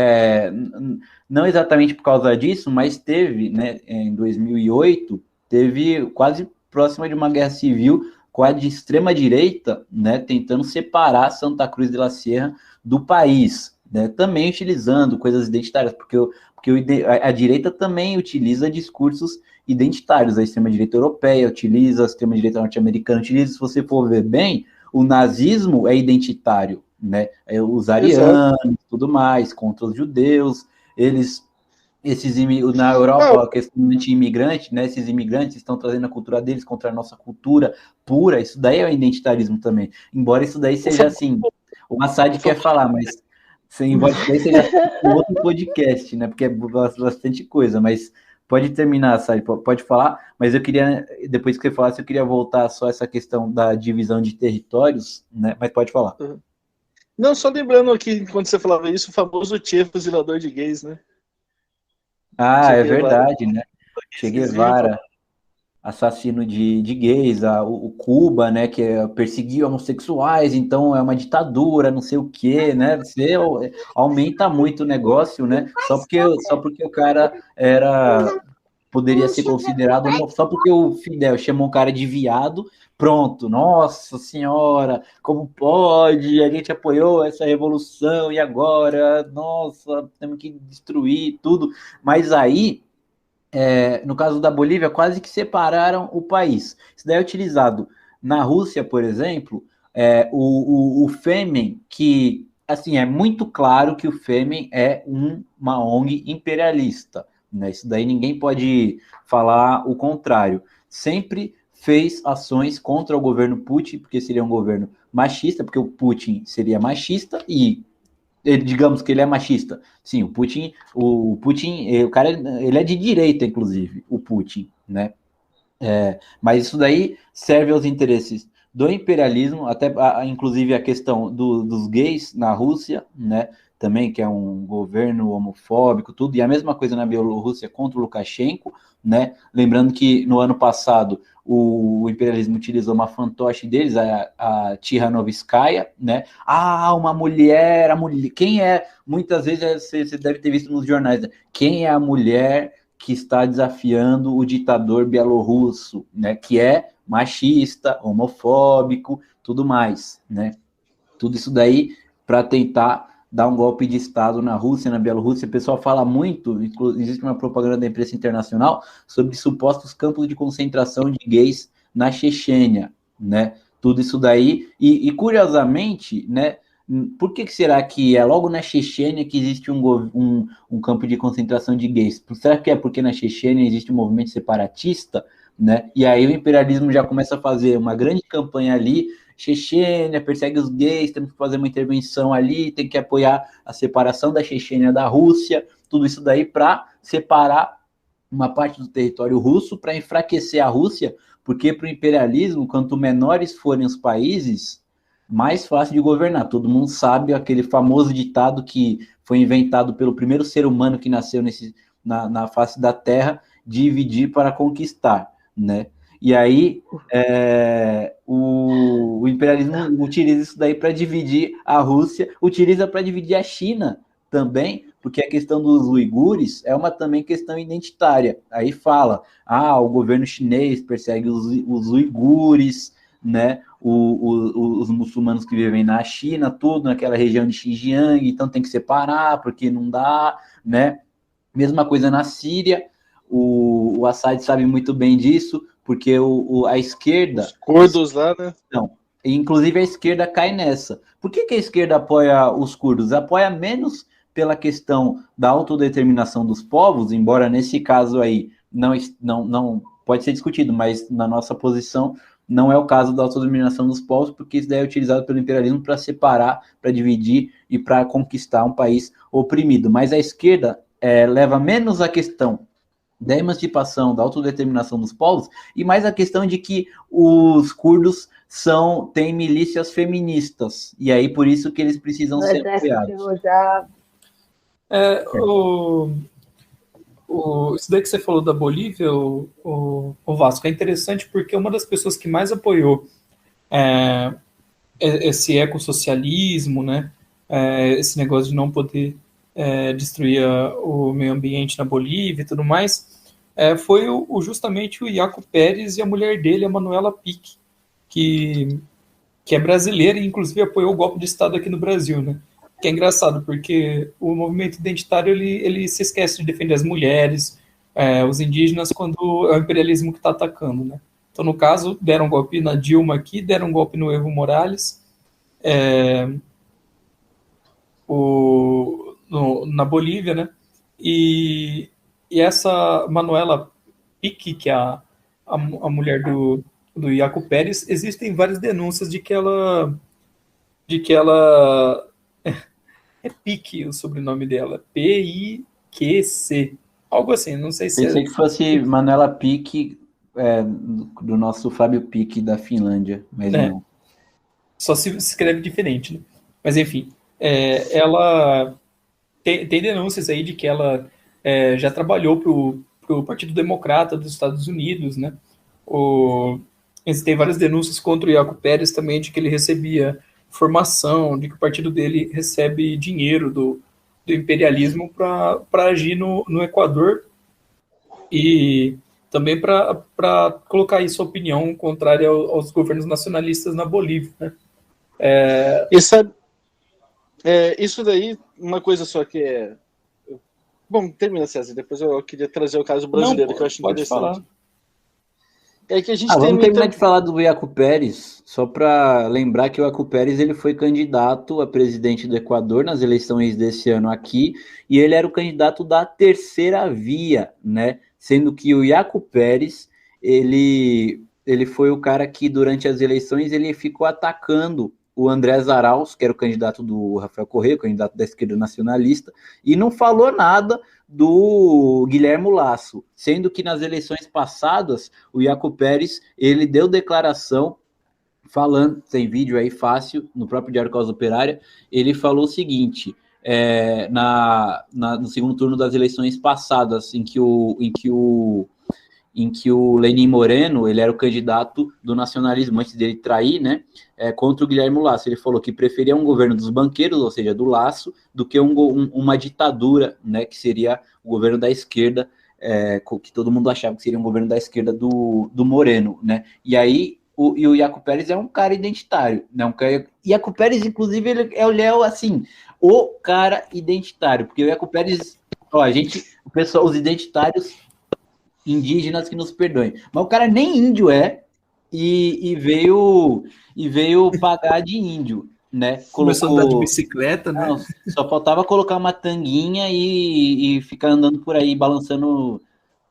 não exatamente por causa disso, mas teve, né, em 2008, teve quase próxima de uma guerra civil com a de extrema-direita, né, tentando separar Santa Cruz de la Sierra do país, né, também utilizando coisas identitárias, porque a direita também utiliza discursos identitários, a extrema-direita europeia utiliza, a extrema-direita norte-americana utiliza, se você for ver bem, o nazismo é identitário, né, os arianos, tudo mais, contra os judeus, na Europa, a questão anti-imigrante, né? Esses imigrantes estão trazendo a cultura deles contra a nossa cultura pura, isso daí é o identitarismo também. Embora isso daí seja assim, o Assad quer falar, mas embora isso daí seja um outro podcast, né? Porque é bastante coisa, mas pode terminar, Assad, pode falar, mas eu queria, depois que você falasse, eu queria voltar só a essa questão da divisão de territórios, né? Mas pode falar. Não, só lembrando aqui, quando você falava isso, o famoso Che fuzilador de gays, né? É verdade, né? Che Guevara, assassino de gays, o Cuba, né, que perseguiu homossexuais, então é uma ditadura, não sei o quê, né? Você aumenta muito o negócio, né? Só porque o cara poderia ser considerado, só porque o Fidel chamou um cara de viado, pronto, nossa senhora, como pode? A gente apoiou essa revolução e agora, nossa, temos que destruir tudo. Mas aí, no caso da Bolívia, quase que separaram o país. Isso daí é utilizado na Rússia, por exemplo, o Fêmen, que, assim, é muito claro que o Fêmen é uma ONG imperialista, né? Isso daí ninguém pode falar o contrário. Sempre fez ações contra o governo Putin, porque seria um governo machista, porque o Putin seria machista e digamos que ele é machista. Sim, o Putin, o cara, ele é de direita, inclusive, o Putin, né? Mas isso daí serve aos interesses do imperialismo, até inclusive a questão dos gays na Rússia, né? Também, que é um governo homofóbico, tudo, e a mesma coisa na Bielorrússia contra o Lukashenko, né? Lembrando que no ano passado o imperialismo utilizou uma fantoche deles, a Tikhanovskaya, né? Uma mulher, quem é? Muitas vezes você deve ter visto nos jornais, né? Quem é a mulher que está desafiando o ditador bielorrusso, né? Que é machista, homofóbico, tudo mais, né? Tudo isso daí para tentar dar um golpe de Estado na Rússia, na Bielorrússia. O pessoal fala muito, existe uma propaganda da imprensa internacional sobre supostos campos de concentração de gays na Chechênia, né? Tudo isso daí, e curiosamente, né? Por que será que é logo na Chechênia que existe um campo de concentração de gays? Será que é porque na Chechênia existe um movimento separatista, né? E aí o imperialismo já começa a fazer uma grande campanha ali, Chechênia, persegue os gays, temos que fazer uma intervenção ali, tem que apoiar a separação da Chechênia da Rússia, tudo isso daí para separar, uma parte do território russo para enfraquecer a Rússia, porque para o imperialismo, quanto menores forem os países, mais fácil de governar. Todo mundo sabe aquele famoso ditado que foi inventado pelo primeiro ser humano que nasceu na face da Terra, dividir para conquistar, né? E aí o imperialismo utiliza isso daí para dividir a Rússia, utiliza para dividir a China também, porque a questão dos uigures é uma também questão identitária. Aí fala, o governo chinês persegue os uigures, né? Os muçulmanos que vivem na China, tudo naquela região de Xinjiang, então tem que separar, porque não dá, né? Mesma coisa na Síria, o Assad sabe muito bem disso, porque a esquerda... Os curdos lá, né? Não, inclusive a esquerda cai nessa. Por que a esquerda apoia os curdos? Apoia menos pela questão da autodeterminação dos povos, embora nesse caso aí não pode ser discutido, mas na nossa posição não é o caso da autodeterminação dos povos, porque isso daí é utilizado pelo imperialismo para separar, para dividir e para conquistar um país oprimido. Mas a esquerda leva menos a questão da emancipação, da autodeterminação dos povos, e mais a questão de que os curdos têm milícias feministas, e aí por isso que eles precisam ser apoiados. Isso daí que você falou da Bolívia, o Vasco, é interessante porque uma das pessoas que mais apoiou esse ecossocialismo, né, esse negócio de não poder destruir o meio ambiente na Bolívia e tudo mais, foi justamente o Yaco Pérez e a mulher dele, a Manuela Pique, que é brasileira e inclusive apoiou o golpe de Estado aqui no Brasil, né? Que é engraçado, porque o movimento identitário ele se esquece de defender as mulheres, os indígenas, quando é o imperialismo que está atacando, né? Então, no caso, deram um golpe na Dilma aqui, deram um golpe no Evo Morales, na Bolívia, né? E essa Manuela Pique, que é a mulher do Yaco Pérez, existem várias denúncias de que ela é Pique o sobrenome dela, P-I-Q-C, algo assim, não sei se Pensei que fosse Manuela Pique, do nosso Fábio Pique da Finlândia, mas não. Só se escreve diferente, né? Mas enfim, ela tem denúncias aí de que ela já trabalhou para o Partido Democrata dos Estados Unidos, né? Tem várias denúncias contra o Yaco Pérez também, de que ele recebia formação, de que o partido dele recebe dinheiro do imperialismo para agir no Equador e também para colocar aí sua opinião contrária aos governos nacionalistas na Bolívia, né? Isso daí, uma coisa só que é... Bom, termina, César, depois eu queria trazer o caso brasileiro, que eu acho interessante. Falar. É que a gente vamos terminar de falar do Yaco Pérez, só para lembrar que o Yaco Pérez ele foi candidato a presidente do Equador nas eleições desse ano aqui, e ele era o candidato da terceira via, né? Sendo que o Yaco Pérez, ele foi o cara que durante as eleições ele ficou atacando o Andrés Arauz, que era o candidato do Rafael Correa, o candidato da esquerda nacionalista, e não falou nada do Guilherme Lasso, sendo que nas eleições passadas, o Yaco Pérez, ele deu declaração falando, tem vídeo aí fácil, no próprio Diário Causa Operária, ele falou o seguinte, no segundo turno das eleições passadas, em que o Lenin Moreno, ele era o candidato do nacionalismo, antes dele trair, né, contra o Guilherme Lasso. Ele falou que preferia um governo dos banqueiros, ou seja, do Lasso, do que uma ditadura, né, que seria o governo da esquerda, que todo mundo achava que seria um governo da esquerda do Moreno, né. E aí, o Yaco Pérez é um cara identitário, né, Yaco Pérez, inclusive, ele é assim, o cara identitário, porque o Yaco Pérez, os identitários indígenas que nos perdoem. Mas o cara nem índio e veio pagar de índio, né? Começou a andar de bicicleta, né? Não, só faltava colocar uma tanguinha e ficar andando por aí, balançando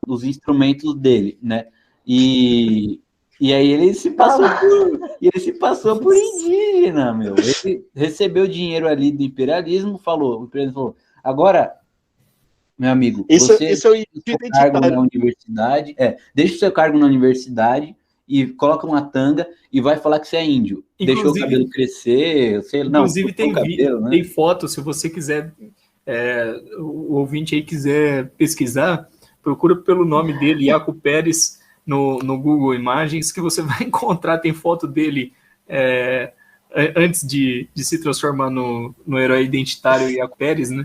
os instrumentos dele, né? E aí ele se passou por indígena, meu. Ele recebeu dinheiro ali do imperialismo, o imperialismo falou, agora Meu amigo, Esse você é o deixa o seu cargo na identitário. universidade, deixa o seu cargo na universidade e coloca uma tanga e vai falar que você é índio. Deixou o cabelo Inclusive, crescer, sei, não, inclusive cortou o cabelo, né? tem foto, se você quiser, o ouvinte aí quiser pesquisar, procura pelo nome dele, Iaco Pérez, no Google Imagens, que você vai encontrar, tem foto dele antes de se transformar no herói identitário Iaco Pérez, né?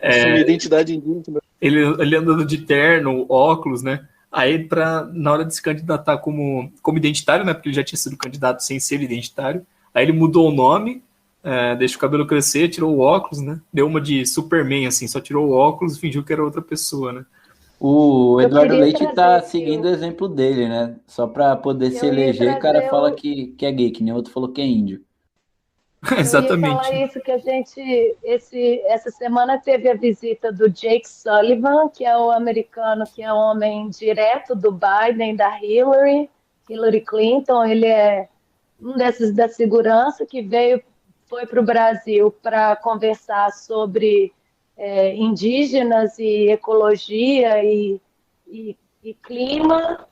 Assumir identidade indígena. Ele andando de terno, óculos, né? Aí, na hora de se candidatar como identitário, né? Porque ele já tinha sido candidato sem ser identitário. Aí ele mudou o nome, deixou o cabelo crescer, tirou o óculos, né? Deu uma de Superman, assim, só tirou o óculos e fingiu que era outra pessoa, né? O Eu Eduardo queria Leite trazer tá aqui, seguindo o exemplo dele, né? Só para poder se eu ia eleger, o cara trazer fala que é gay, que nem outro falou que é índio. Eu ia falar Exatamente. isso, que a gente, essa semana teve a visita do Jake Sullivan, que é o americano, que é homem direto do Biden, da Hillary Clinton. Ele é um desses da segurança que foi para o Brasil para conversar sobre indígenas e ecologia e clima.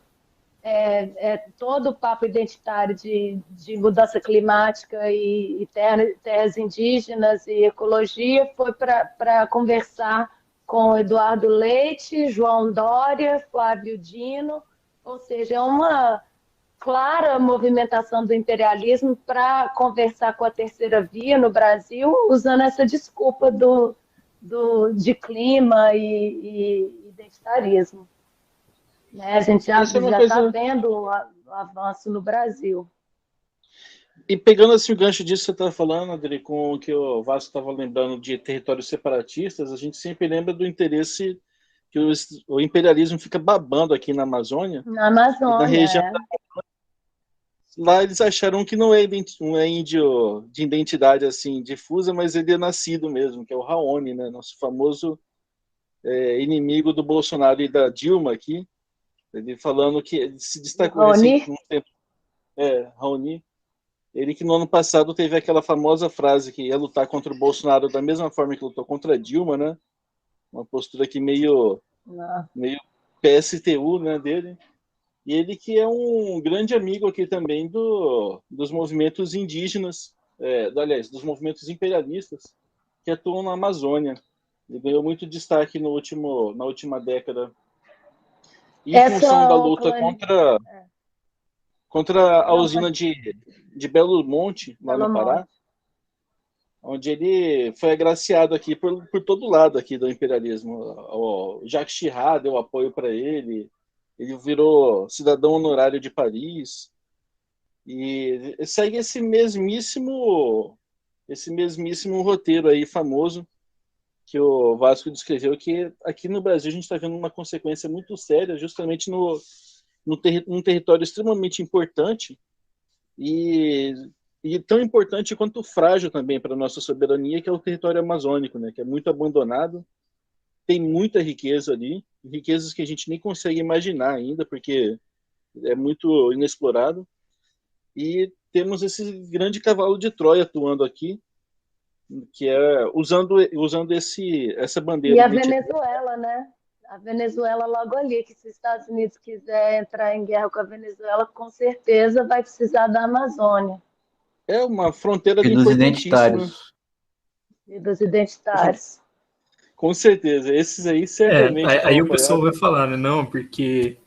Todo o papo identitário de mudança climática e terras indígenas e ecologia foi para conversar com Eduardo Leite, João Dória, Flávio Dino, ou seja, é uma clara movimentação do imperialismo para conversar com a terceira via no Brasil, usando essa desculpa de clima e identitarismo. A gente já Isso é uma está coisa. vendo o avanço no Brasil. E pegando assim o gancho disso que você está falando, Adri, com o que o Vasco estava lembrando de territórios separatistas, a gente sempre lembra do interesse que o imperialismo fica babando aqui na Amazônia Na e na região. Amazônia, Lá eles acharam que não é índio de identidade assim difusa, mas ele é nascido mesmo, que é o Raoni, né? Nosso famoso inimigo do Bolsonaro e da Dilma aqui. Ele falando que ele se destacou Raoni. recentemente. Raoni. Ele que no ano passado teve aquela famosa frase que ia lutar contra o Bolsonaro da mesma forma que lutou contra a Dilma, né? Uma postura aqui meio PSTU, né, dele. E ele que é um grande amigo aqui também dos movimentos indígenas, aliás, dos movimentos imperialistas que atuam na Amazônia. Ele ganhou muito destaque na última década. Em função da luta contra a usina de Belo Monte, lá no Pará, onde ele foi agraciado aqui por todo lado aqui do imperialismo. O Jacques Chirac deu apoio para ele virou cidadão honorário de Paris, e segue esse mesmíssimo roteiro aí famoso que o Vasco descreveu, que aqui no Brasil a gente está vendo uma consequência muito séria, justamente num território extremamente importante e tão importante quanto frágil também para a nossa soberania, que é o território amazônico, né, que é muito abandonado, tem muita riqueza ali, riquezas que a gente nem consegue imaginar ainda, porque é muito inexplorado, e temos esse grande cavalo de Troia atuando aqui, que é usando essa bandeira. E a Venezuela, né? A Venezuela logo ali, que se os Estados Unidos quiser entrar em guerra com a Venezuela, com certeza vai precisar da Amazônia. É uma fronteira E dos importantíssima. identitários. E dos identitários. Com certeza, esses aí certamente Aí vão o pessoal apoiar. vai falar, né? Não, porque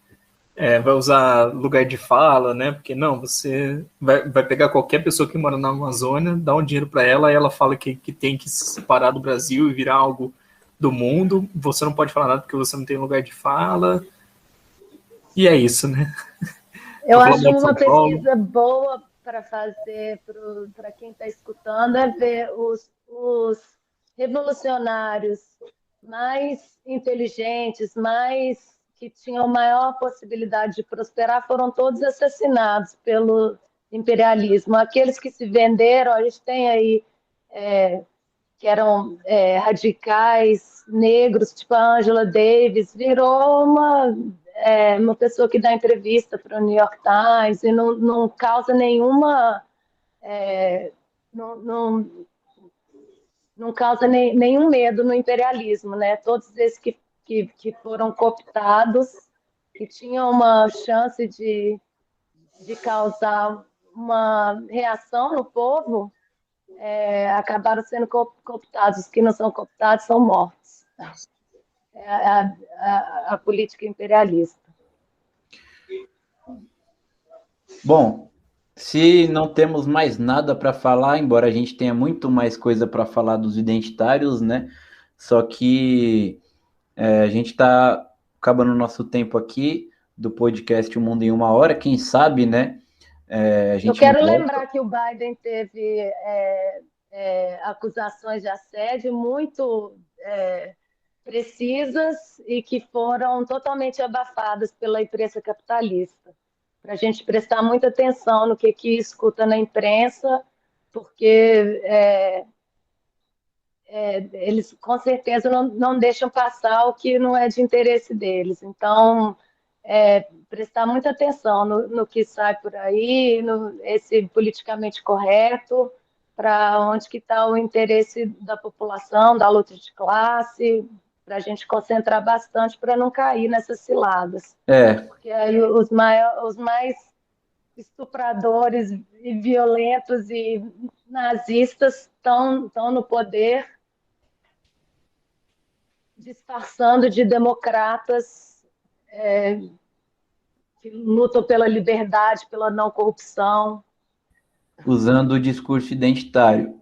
vai usar lugar de fala, né? Porque não, você vai pegar qualquer pessoa que mora na Amazônia, dá um dinheiro para ela, e ela fala que tem que se separar do Brasil e virar algo do mundo. Você não pode falar nada porque você não tem lugar de fala. E é isso, né? Eu acho uma pesquisa boa para fazer para quem está escutando é ver os revolucionários mais inteligentes, que tinham maior possibilidade de prosperar, foram todos assassinados pelo imperialismo. Aqueles que se venderam, a gente tem aí que eram radicais negros, tipo a Angela Davis, virou uma pessoa que dá entrevista para o New York Times e não causa nenhuma não causa nenhum medo no imperialismo, né? Todos esses que que foram cooptados, que tinham uma chance de causar uma reação no povo, acabaram sendo cooptados. Os que não são cooptados são mortos. É a política imperialista. Bom, se não temos mais nada para falar, embora a gente tenha muito mais coisa para falar dos identitários, né? Só que a gente está acabando o nosso tempo aqui do podcast O Mundo em Uma Hora. Quem sabe, né? A gente Eu quero lembrar que o Biden teve acusações de assédio muito precisas e que foram totalmente abafadas pela imprensa capitalista. Para a gente prestar muita atenção no que escuta na imprensa, porque eles com certeza não deixam passar o que não é de interesse deles. Então, prestar muita atenção no que sai por aí, esse politicamente correto, para onde que está o interesse da população, da luta de classe, para a gente concentrar bastante para não cair nessas ciladas. Porque aí os mais estupradores e violentos e nazistas estão no poder, disfarçando de democratas que lutam pela liberdade, pela não corrupção. Usando o discurso identitário,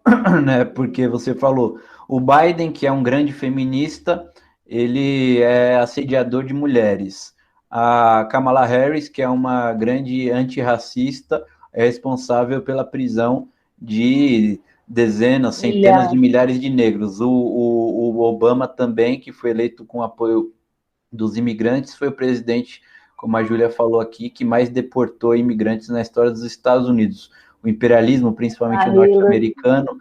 né? Porque você falou, o Biden, que é um grande feminista, ele é assediador de mulheres. A Kamala Harris, que é uma grande antirracista, é responsável pela prisão de dezenas, centenas de milhares de negros. O Obama também, que foi eleito com apoio dos imigrantes, foi o presidente, como a Júlia falou aqui, que mais deportou imigrantes na história dos Estados Unidos. O imperialismo, principalmente o norte-americano,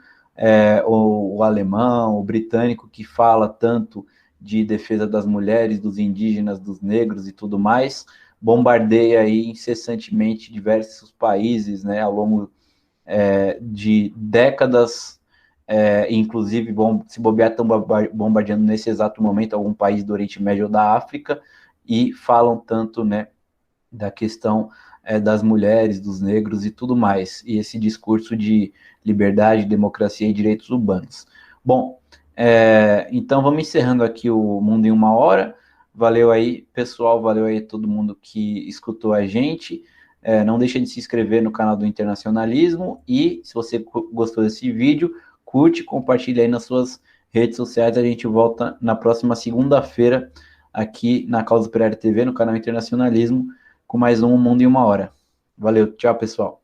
o alemão, o britânico, que fala tanto de defesa das mulheres, dos indígenas, dos negros e tudo mais, bombardeia aí incessantemente diversos países, né, ao longo de décadas, inclusive, se bobear, estão bombardeando nesse exato momento algum país do Oriente Médio ou da África, e falam tanto, né, da questão das mulheres, dos negros e tudo mais, e esse discurso de liberdade, democracia e direitos humanos. Bom, então vamos encerrando aqui o Mundo em Uma Hora. Valeu aí, pessoal, valeu aí todo mundo que escutou a gente. Não deixa de se inscrever no canal do Internacionalismo, e se você gostou desse vídeo, curte, compartilha aí nas suas redes sociais. A gente volta na próxima segunda-feira aqui na Causa Operária TV, no canal Internacionalismo, com mais um Mundo em Uma Hora. Valeu, tchau, pessoal.